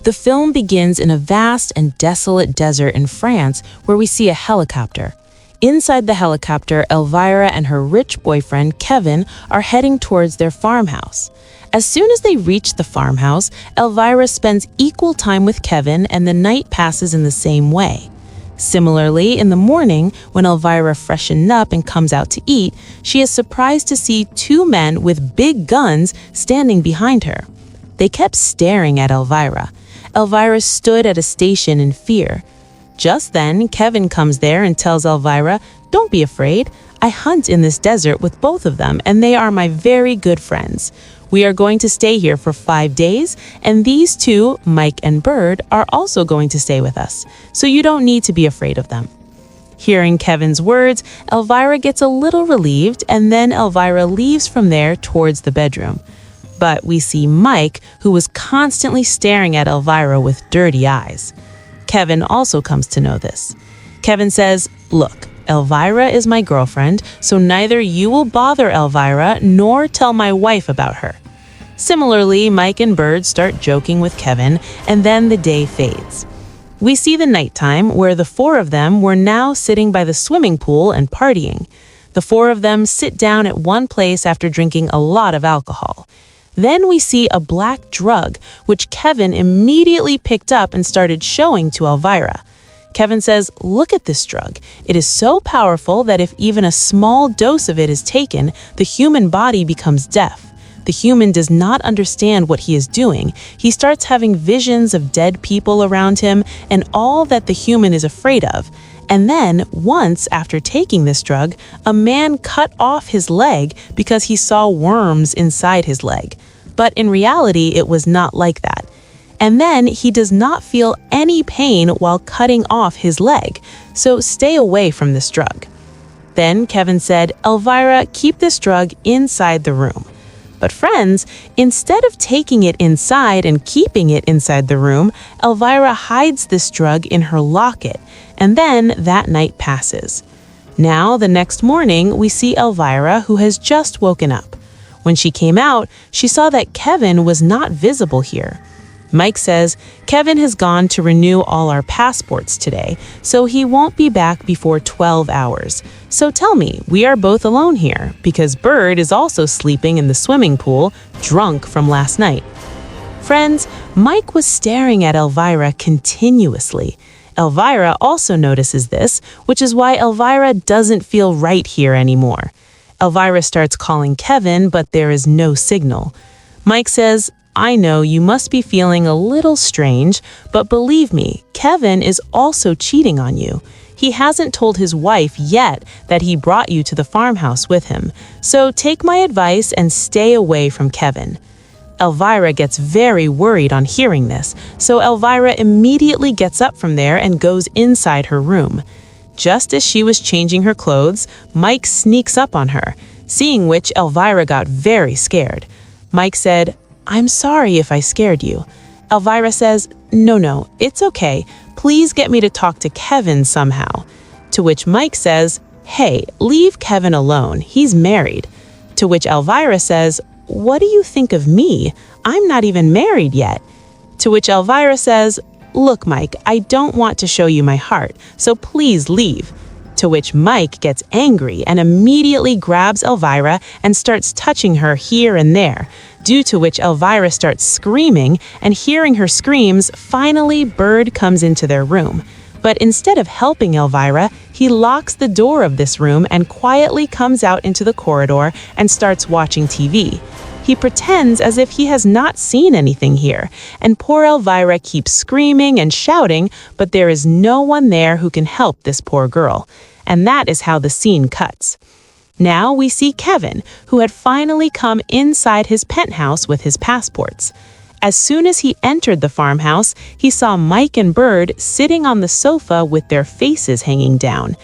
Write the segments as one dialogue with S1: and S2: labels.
S1: The film begins in a vast and desolate desert in France where we see a helicopter. Inside the helicopter, Elvira and her rich boyfriend, Kevin, are heading towards their farmhouse. As soon as they reach the farmhouse, Elvira spends equal time with Kevin and the night passes in the same way. Similarly, in the morning, when Elvira freshens up and comes out to eat, she is surprised to see two men with big guns standing behind her. They kept staring at Elvira. Elvira stood at a station in fear. Just then, Kevin comes there and tells Elvira, "Don't be afraid. I hunt in this desert with both of them, and they are my very good friends. We are going to stay here for 5 days, and these two, Mike and Bird, are also going to stay with us, so you don't need to be afraid of them." Hearing Kevin's words, Elvira gets a little relieved, and then Elvira leaves from there towards the bedroom. But we see Mike, who was constantly staring at Elvira with dirty eyes. Kevin also comes to know this. Kevin says, "Look, Elvira is my girlfriend, so neither you will bother Elvira nor tell my wife about her." Similarly, Mike and Bird start joking with Kevin, and then the day fades. We see the nighttime where the four of them were now sitting by the swimming pool and partying. The four of them sit down at one place after drinking a lot of alcohol. Then we see a black drug, which Kevin immediately picked up and started showing to Elvira. Kevin says, "Look at this drug. It is so powerful that if even a small dose of it is taken, the human body becomes deaf. The human does not understand what he is doing. He starts having visions of dead people around him and all that the human is afraid of. And then, once after taking this drug, a man cut off his leg because he saw worms inside his leg. But in reality, it was not like that. And then he does not feel any pain while cutting off his leg, so stay away from this drug." Then Kevin said, "Elvira, keep this drug inside the room." But friends, instead of taking it inside and keeping it inside the room, Elvira hides this drug in her locket, and then that night passes. Now, the next morning, we see Elvira, who has just woken up. When she came out, she saw that Kevin was not visible here. Mike says, "Kevin has gone to renew all our passports today, so he won't be back before 12 hours. So tell me, we are both alone here, because Bird is also sleeping in the swimming pool, drunk from last night." Friends, Mike was staring at Elvira continuously. Elvira also notices this, which is why Elvira doesn't feel right here anymore. Elvira starts calling Kevin, but there is no signal. Mike says, "I know you must be feeling a little strange, but believe me, Kevin is also cheating on you. He hasn't told his wife yet that he brought you to the farmhouse with him, so take my advice and stay away from Kevin." Elvira gets very worried on hearing this, so Elvira immediately gets up from there and goes inside her room. Just as she was changing her clothes, Mike sneaks up on her, seeing which Elvira got very scared. Mike said, "I'm sorry if I scared you." Elvira says, No, it's okay. Please get me to talk to Kevin somehow." To which Mike says, "Hey, leave Kevin alone. He's married." To which Elvira says, "What do you think of me? I'm not even married yet." To which Elvira says, "Look, Mike, I don't want to show you my heart, so please leave." To which Mike gets angry and immediately grabs Elvira and starts touching her here and there, due to which Elvira starts screaming, and hearing her screams, finally Bird comes into their room. But instead of helping Elvira, he locks the door of this room and quietly comes out into the corridor and starts watching TV. He pretends as if he has not seen anything here, and poor Elvira keeps screaming and shouting, but there is no one there who can help this poor girl. And that is how the scene cuts. Now we see Kevin, who had finally come inside his penthouse with his passports. As soon as he entered the farmhouse, he saw Mike and Bird sitting on the sofa with their faces hanging down.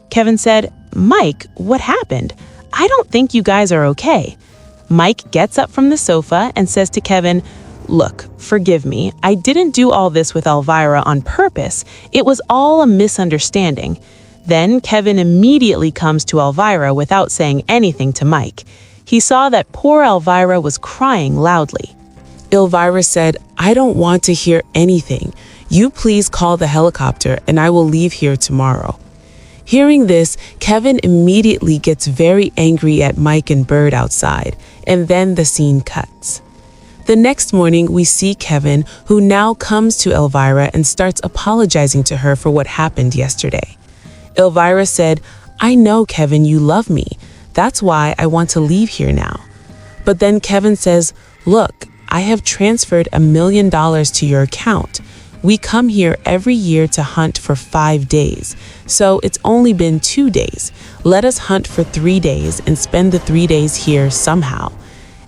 S1: Kevin said, "Mike, what happened? I don't think you guys are okay." Mike gets up from the sofa and says to Kevin, "Look, forgive me. I didn't do all this with Elvira on purpose. It was all a misunderstanding." Then Kevin immediately comes to Elvira without saying anything to Mike. He saw that poor Elvira was crying loudly. Elvira said, "I don't want to hear anything. You please call the helicopter and I will leave here tomorrow." Hearing this, Kevin immediately gets very angry at Mike and Bird outside, and then the scene cuts. The next morning, we see Kevin, who now comes to Elvira and starts apologizing to her for what happened yesterday. Elvira said, "I know, Kevin, you love me. That's why I want to leave here now." But then Kevin says, "Look, I have transferred $1 million to your account. We come here every year to hunt for 5 days, so it's only been 2 days. Let us hunt for 3 days and spend the 3 days here somehow.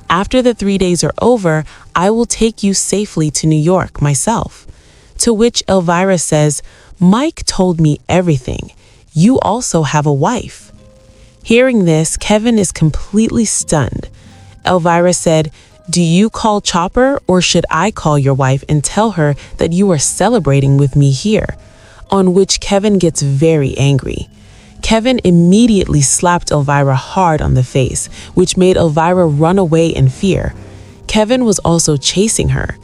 S1: After the 3 days are over, I will take you safely to New York myself." To which Elvira says, "Mike told me everything. You also have a wife." Hearing this, Kevin is completely stunned. Elvira said, "Do you call Chopper, or should I call your wife and tell her that you are celebrating with me here?" On which Kevin gets very angry. Kevin immediately slapped Elvira hard on the face, which made Elvira run away in fear. Kevin was also chasing her.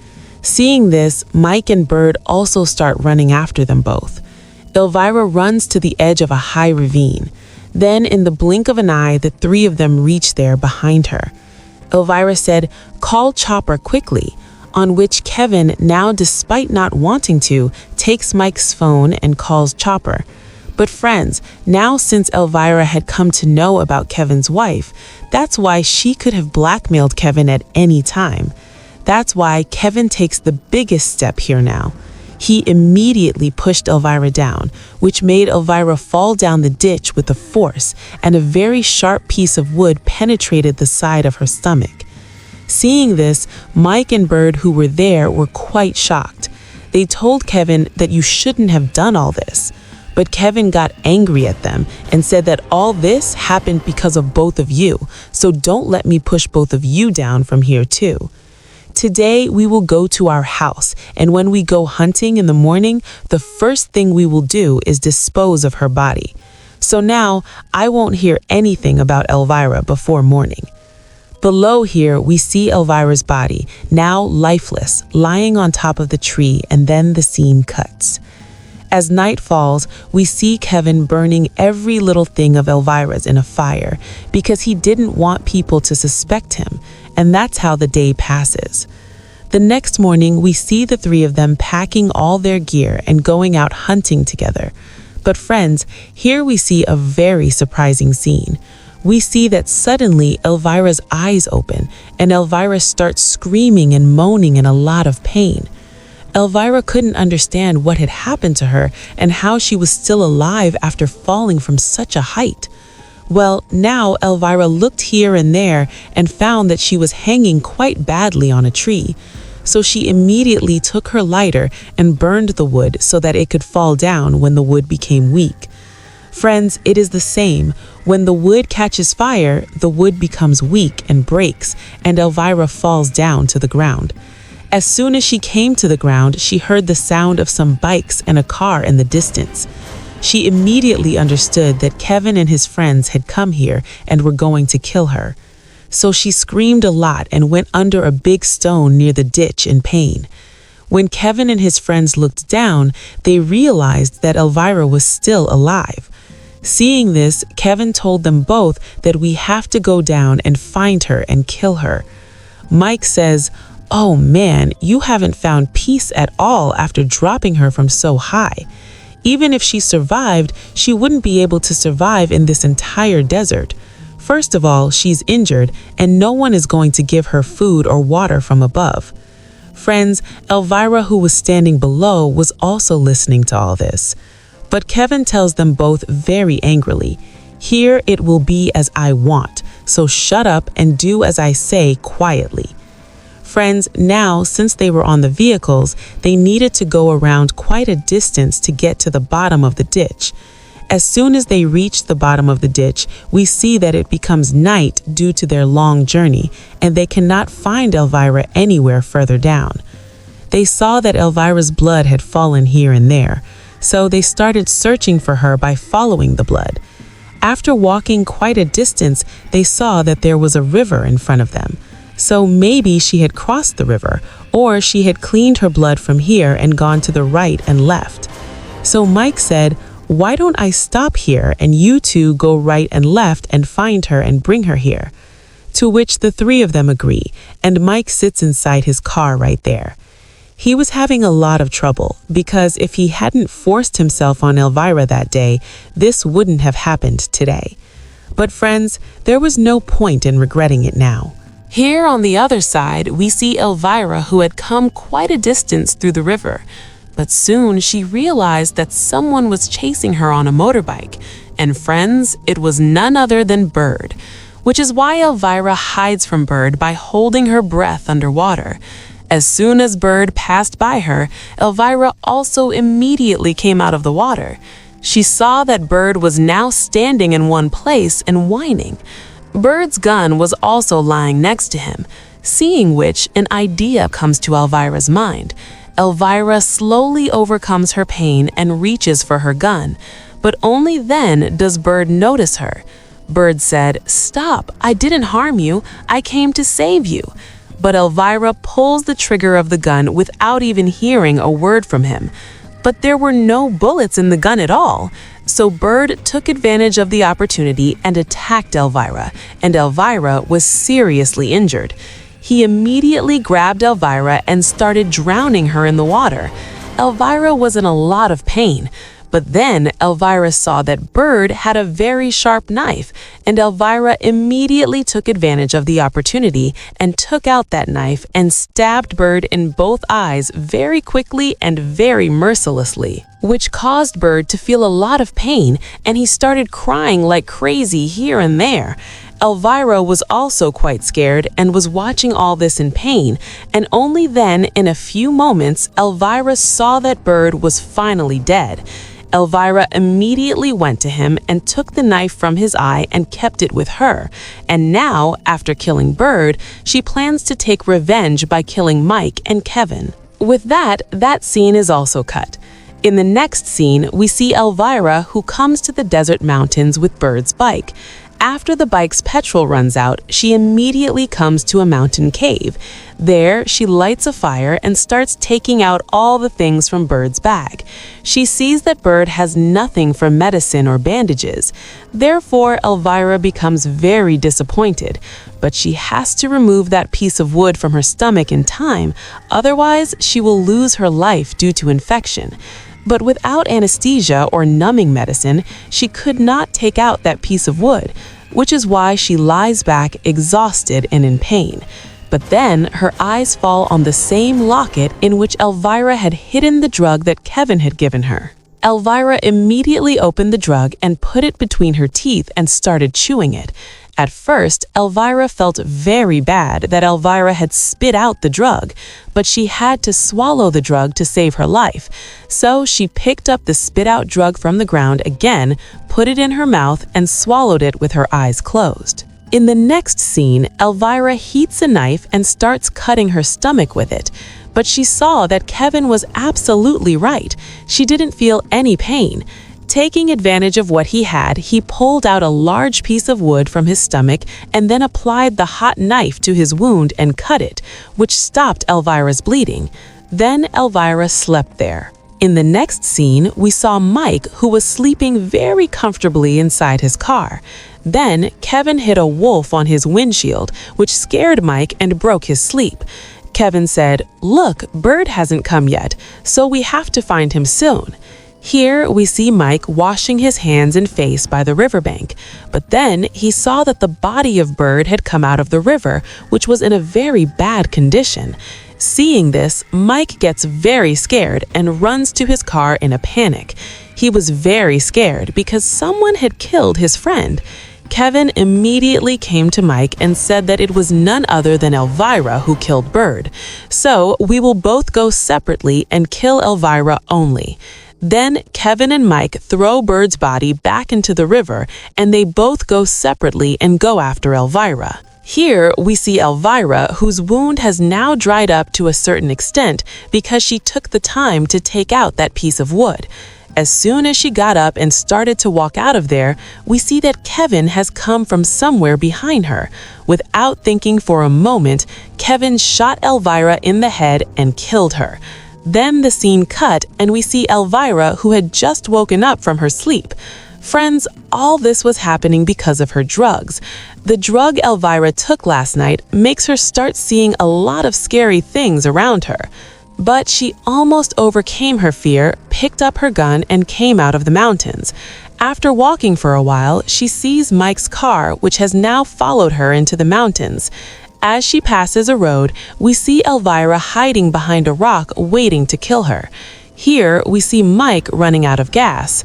S1: Seeing this, Mike and Bird also start running after them both. Elvira runs to the edge of a high ravine. Then, in the blink of an eye, the three of them reach there behind her. Elvira said, "Call Chopper quickly," on which Kevin, now despite not wanting to, takes Mike's phone and calls Chopper. But friends, now since Elvira had come to know about Kevin's wife, that's why she could have blackmailed Kevin at any time. That's why Kevin takes the biggest step here now. He immediately pushed Elvira down, which made Elvira fall down the ditch with a force, and a very sharp piece of wood penetrated the side of her stomach. Seeing this, Mike and Bird, who were there, were quite shocked. They told Kevin that you shouldn't have done all this. But Kevin got angry at them and said that all this happened because of both of you, so don't let me push both of you down from here too. Today, we will go to our house, and when we go hunting in the morning, the first thing we will do is dispose of her body. So now, I won't hear anything about Elvira before morning. Below here, we see Elvira's body, now lifeless, lying on top of the tree, and then the scene cuts. As night falls, we see Kevin burning every little thing of Elvira's in a fire because he didn't want people to suspect him, and that's how the day passes. The next morning, we see the three of them packing all their gear and going out hunting together. But friends, here we see a very surprising scene. We see that suddenly Elvira's eyes open, and Elvira starts screaming and moaning in a lot of pain. Elvira couldn't understand what had happened to her and how she was still alive after falling from such a height. Well, now Elvira looked here and there and found that she was hanging quite badly on a tree. So she immediately took her lighter and burned the wood so that it could fall down when the wood became weak. Friends, it is the same. When the wood catches fire, the wood becomes weak and breaks, and Elvira falls down to the ground. As soon as she came to the ground, she heard the sound of some bikes and a car in the distance. She immediately understood that Kevin and his friends had come here and were going to kill her. So she screamed a lot and went under a big stone near the ditch in pain. When Kevin and his friends looked down, they realized that Elvira was still alive. Seeing this, Kevin told them both that we have to go down and find her and kill her. Mike says, "Oh man, you haven't found peace at all after dropping her from so high. Even if she survived, she wouldn't be able to survive in this entire desert. First of all, she's injured, and no one is going to give her food or water from above." Friends, Elvira, who was standing below, was also listening to all this. But Kevin tells them both very angrily, "Here it will be as I want, so shut up and do as I say quietly." Friends, now, since they were on the vehicles, they needed to go around quite a distance to get to the bottom of the ditch. As soon as they reach the bottom of the ditch, we see that it becomes night due to their long journey, and they cannot find Elvira anywhere further down. They saw that Elvira's blood had fallen here and there, so they started searching for her by following the blood. After walking quite a distance, they saw that there was a river in front of them. so maybe she had crossed the river, or she had cleaned her blood from here and gone to the right and left. So Mike said, "Why don't I stop here and you two go right and left and find her and bring her here?" To which the three of them agree, and Mike sits inside his car right there. He was having a lot of trouble because if he hadn't forced himself on Elvira that day, this wouldn't have happened today. But friends, there was no point in regretting it now. Here on the other side, we see Elvira, who had come quite a distance through the river. But soon she realized that someone was chasing her on a motorbike. And friends, it was none other than Bird, which is why Elvira hides from Bird by holding her breath underwater. As soon as Bird passed by her, Elvira also immediately came out of the water. She saw that Bird was now standing in one place and whining. Bird's gun was also lying next to him, seeing which an idea comes to Elvira's mind. Elvira slowly overcomes her pain and reaches for her gun, but only then does Bird notice her. Bird said, "Stop, I didn't harm you, I came to save you." But Elvira pulls the trigger of the gun without even hearing a word from him. But there were no bullets in the gun at all. So Bird took advantage of the opportunity and attacked Elvira, and Elvira was seriously injured. He immediately grabbed Elvira and started drowning her in the water. Elvira was in a lot of pain. But then Elvira saw that Bird had a very sharp knife, and Elvira immediately took advantage of the opportunity and took out that knife and stabbed Bird in both eyes very quickly and very mercilessly, which caused Bird to feel a lot of pain, and he started crying like crazy here and there. Elvira was also quite scared and was watching all this in pain, and only then, in a few moments, Elvira saw that Bird was finally dead. Elvira immediately went to him and took the knife from his eye and kept it with her. And now, after killing Bird, she plans to take revenge by killing Mike and Kevin. With that scene is also cut. In the next scene, we see Elvira, who comes to the desert mountains with Bird's bike. After the bike's petrol runs out, she immediately comes to a mountain cave. There, she lights a fire and starts taking out all the things from Bird's bag. She sees that Bird has nothing for medicine or bandages. Therefore, Elvira becomes very disappointed. But she has to remove that piece of wood from her stomach in time, otherwise she will lose her life due to infection. But without anesthesia or numbing medicine, she could not take out that piece of wood, which is why she lies back exhausted and in pain. But then her eyes fall on the same locket in which Elvira had hidden the drug that Kevin had given her. Elvira immediately opened the drug and put it between her teeth and started chewing it. At first, Elvira felt very bad that Elvira had spit out the drug, but she had to swallow the drug to save her life. So she picked up the spit-out drug from the ground again, put it in her mouth, and swallowed it with her eyes closed. In the next scene, Elvira heats a knife and starts cutting her stomach with it. But she saw that Kevin was absolutely right. She didn't feel any pain. Taking advantage of what he had, he pulled out a large piece of wood from his stomach and then applied the hot knife to his wound and cut it, which stopped Elvira's bleeding. Then Elvira slept there. In the next scene, we saw Mike, who was sleeping very comfortably inside his car. Then Kevin hit a wolf on his windshield, which scared Mike and broke his sleep. Kevin said, "Look, Bird hasn't come yet, so we have to find him soon." Here we see Mike washing his hands and face by the riverbank, but then he saw that the body of Bird had come out of the river, which was in a very bad condition. Seeing this, Mike gets very scared and runs to his car in a panic. He was very scared because someone had killed his friend. Kevin immediately came to Mike and said that it was none other than Elvira who killed Bird. So we will both go separately and kill Elvira only. Then Kevin and Mike throw Bird's body back into the river, and they both go separately and go after Elvira. Here we see Elvira, whose wound has now dried up to a certain extent because she took the time to take out that piece of wood. As soon as she got up and started to walk out of there, we see that Kevin has come from somewhere behind her. Without thinking for a moment, Kevin shot Elvira in the head and killed her. Then the scene cut and we see Elvira, who had just woken up from her sleep. Friends, all this was happening because of her drugs. The drug Elvira took last night makes her start seeing a lot of scary things around her. But she almost overcame her fear, picked up her gun, and came out of the mountains. After walking for a while, she sees Mike's car, which has now followed her into the mountains. As she passes a road, we see Elvira hiding behind a rock, waiting to kill her. Here, we see Mike running out of gas,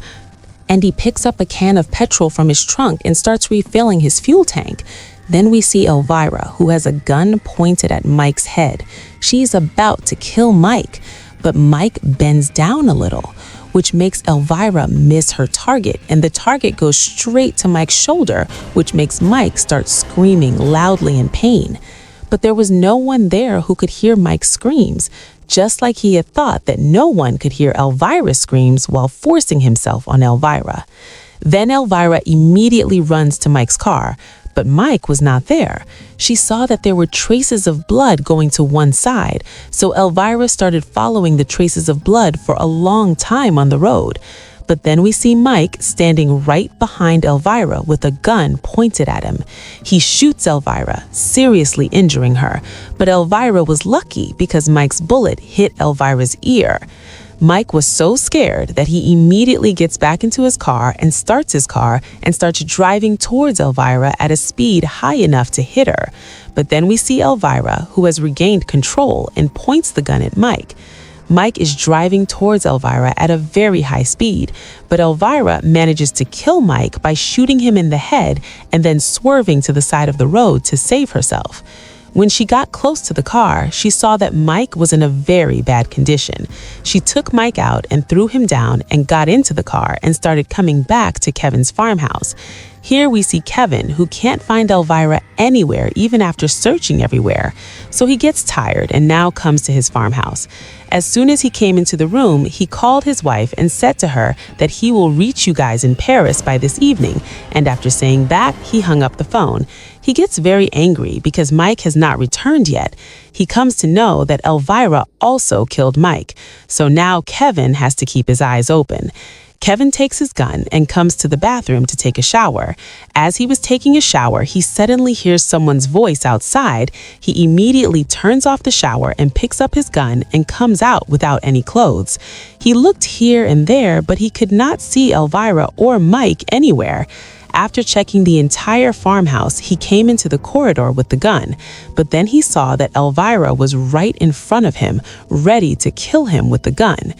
S1: and he picks up a can of petrol from his trunk and starts refilling his fuel tank. Then we see Elvira, who has a gun pointed at Mike's head. She's about to kill Mike, but Mike bends down a little, which makes Elvira miss her target, and the target goes straight to Mike's shoulder, which makes Mike start screaming loudly in pain. But there was no one there who could hear Mike's screams, just like he had thought that no one could hear Elvira's screams while forcing himself on Elvira. Then Elvira immediately runs to Mike's car, but Mike was not there. She saw that there were traces of blood going to one side, so Elvira started following the traces of blood for a long time on the road. But then we see Mike standing right behind Elvira with a gun pointed at him. He shoots Elvira, seriously injuring her, but Elvira was lucky because Mike's bullet hit Elvira's ear. Mike was so scared that he immediately gets back into his car and starts driving towards Elvira at a speed high enough to hit her. But then we see Elvira, who has regained control, and points the gun at Mike. Mike is driving towards Elvira at a very high speed, but Elvira manages to kill Mike by shooting him in the head and then swerving to the side of the road to save herself. When she got close to the car, she saw that Mike was in a very bad condition. She took Mike out and threw him down and got into the car and started coming back to Kevin's farmhouse. Here we see Kevin, who can't find Elvira anywhere even after searching everywhere. So he gets tired and now comes to his farmhouse. As soon as he came into the room, he called his wife and said to her that he will reach you guys in Paris by this evening. And after saying that, he hung up the phone. He gets very angry because Mike has not returned yet. He comes to know that Elvira also killed Mike. So now Kevin has to keep his eyes open. Kevin takes his gun and comes to the bathroom to take a shower. As he was taking a shower, he suddenly hears someone's voice outside. He immediately turns off the shower and picks up his gun and comes out without any clothes. He looked here and there, but he could not see Elvira or Mike anywhere. After checking the entire farmhouse, he came into the corridor with the gun, but then he saw that Elvira was right in front of him, ready to kill him with the gun.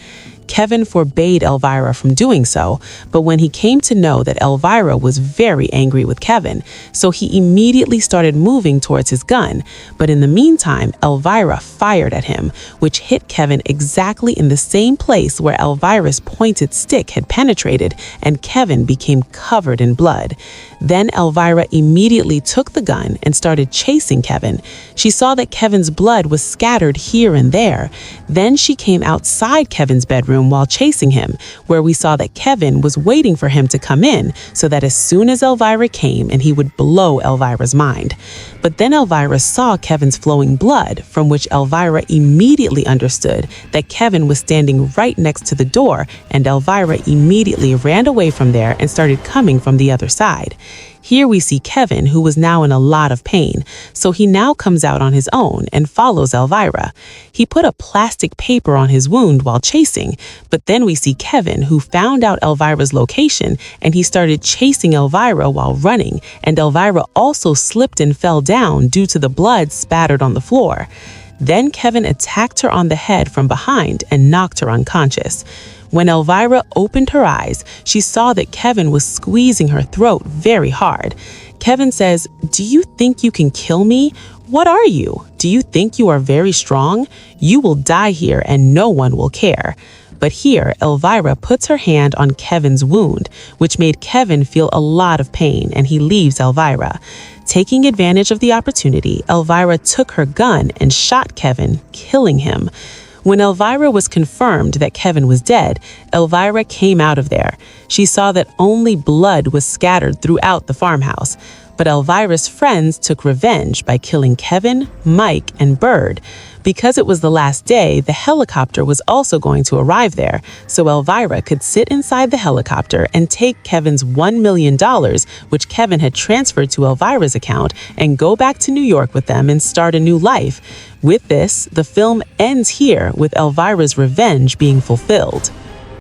S1: Kevin forbade Elvira from doing so, but when he came to know that Elvira was very angry with Kevin, so he immediately started moving towards his gun. But in the meantime, Elvira fired at him, which hit Kevin exactly in the same place where Elvira's pointed stick had penetrated, and Kevin became covered in blood. Then Elvira immediately took the gun and started chasing Kevin. She saw that Kevin's blood was scattered here and there. Then she came outside Kevin's bedroom while chasing him, where we saw that Kevin was waiting for him to come in so that as soon as Elvira came and he would blow Elvira's mind. But then Elvira saw Kevin's flowing blood, from which Elvira immediately understood that Kevin was standing right next to the door, and Elvira immediately ran away from there and started coming from the other side. Here we see Kevin, who was now in a lot of pain, so he now comes out on his own and follows Elvira. He put a plastic paper on his wound while chasing, but then we see Kevin, who found out Elvira's location, and he started chasing Elvira while running, and Elvira also slipped and fell down due to the blood spattered on the floor. Then Kevin attacked her on the head from behind and knocked her unconscious. When Elvira opened her eyes, she saw that Kevin was squeezing her throat very hard. Kevin says, "Do you think you can kill me? What are you? Do you think you are very strong? You will die here and no one will care." But here, Elvira puts her hand on Kevin's wound, which made Kevin feel a lot of pain, and he leaves Elvira. Taking advantage of the opportunity, Elvira took her gun and shot Kevin, killing him. When Elvira was confirmed that Kevin was dead, Elvira came out of there. She saw that only blood was scattered throughout the farmhouse. But Elvira's friends took revenge by killing Kevin, Mike, and Bird. Because it was the last day, the helicopter was also going to arrive there, so Elvira could sit inside the helicopter and take Kevin's $1 million, which Kevin had transferred to Elvira's account, and go back to New York with them and start a new life. With this, the film ends here with Elvira's revenge being fulfilled.